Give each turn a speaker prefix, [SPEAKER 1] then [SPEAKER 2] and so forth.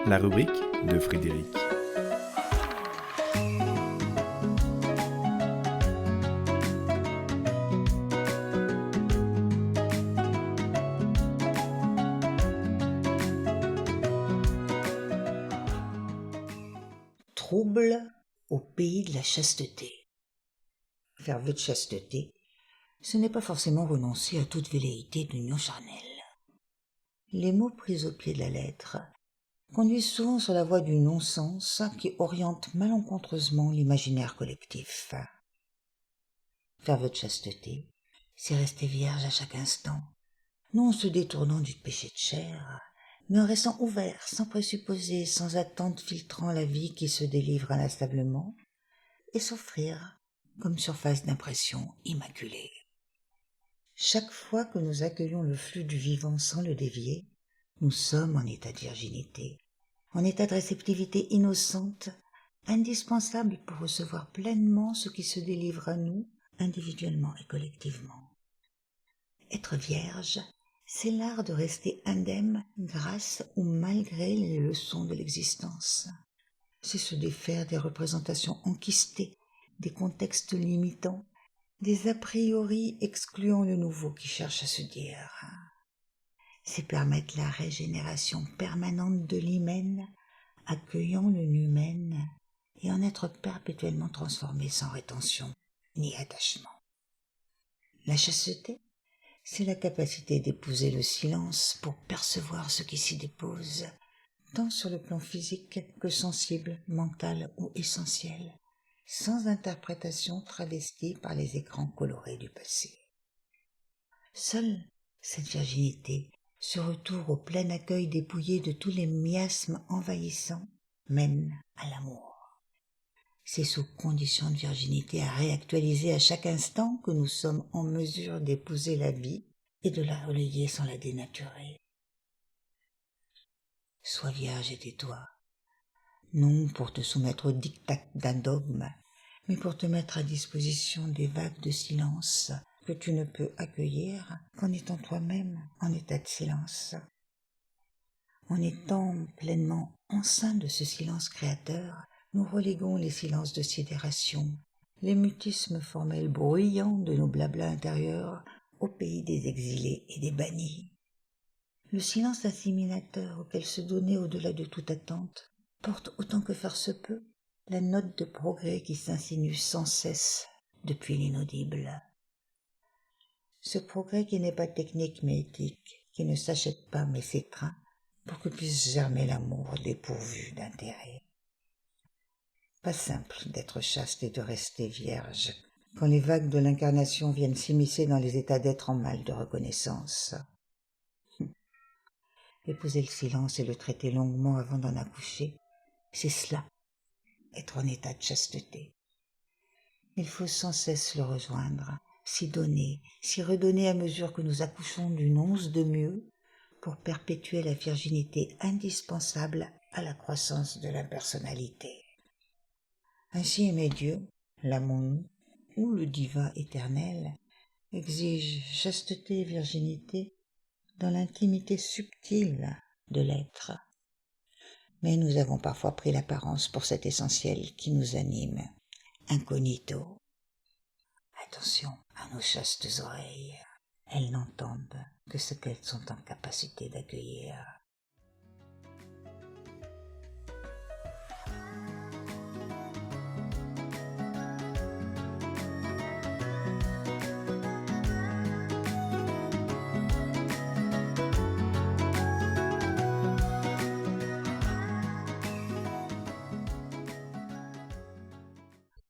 [SPEAKER 1] La rubrique de Frédéric.
[SPEAKER 2] Trouble au pays de la chasteté. Faire vœu de chasteté, ce n'est pas forcément renoncer à toute velléité d'union charnelle. Les mots pris au pied de la lettre conduisent souvent sur la voie du non-sens qui oriente malencontreusement l'imaginaire collectif. Faire vœu de chasteté, c'est rester vierge à chaque instant, non en se détournant du péché de chair, mais en restant ouvert, sans présupposer, sans attente filtrant la vie qui se délivre inlassablement, et s'offrir comme surface d'impression immaculée. Chaque fois que nous accueillons le flux du vivant sans le dévier, nous sommes en état de virginité, en état de réceptivité innocente, indispensable pour recevoir pleinement ce qui se délivre à nous, individuellement et collectivement. Être vierge, c'est l'art de rester indemne grâce ou malgré les leçons de l'existence. C'est se défaire des représentations enquistées, des contextes limitants, des a priori excluant le nouveau qui cherche à se dire. C'est permettre la régénération permanente de l'hymen, accueillant le numen, et en être perpétuellement transformé sans rétention ni attachement. La chasteté, c'est la capacité d'épouser le silence pour percevoir ce qui s'y dépose, tant sur le plan physique que sensible, mental ou essentiel, sans interprétation travestie par les écrans colorés du passé. Seule cette virginité, ce retour au plein accueil dépouillé de tous les miasmes envahissants, mène à l'amour. C'est sous condition de virginité à réactualiser à chaque instant que nous sommes en mesure d'épouser la vie et de la relayer sans la dénaturer. Sois vierge et tais-toi, non pour te soumettre au diktat d'un dogme, mais pour te mettre à disposition des vagues de silence que tu ne peux accueillir qu'en étant toi-même en état de silence. En étant pleinement enceinte de ce silence créateur, nous reléguons les silences de sidération, les mutismes formels bruyants de nos blablas intérieurs au pays des exilés et des bannis. Le silence assimilateur auquel se donner au-delà de toute attente porte autant que faire se peut la note de progrès qui s'insinue sans cesse depuis l'inaudible. Ce progrès qui n'est pas technique mais éthique, qui ne s'achète pas mais s'étreint, pour que puisse germer l'amour dépourvu d'intérêt. Pas simple d'être chaste et de rester vierge, quand les vagues de l'incarnation viennent s'immiscer dans les états d'être en mal de reconnaissance. Épouser le silence et le traiter longuement avant d'en accoucher, c'est cela, être en état de chasteté. Il faut sans cesse le rejoindre, s'y donner, s'y redonner à mesure que nous accouchons d'une once de mieux, pour perpétuer la virginité indispensable à la croissance de la personnalité. Ainsi aimer Dieu, l'amour ou le divin éternel exige chasteté et virginité dans l'intimité subtile de l'être. Mais nous avons parfois pris l'apparence pour cet essentiel qui nous anime, incognito. Attention à nos chastes oreilles, elles n'entendent que ce qu'elles sont en capacité d'accueillir.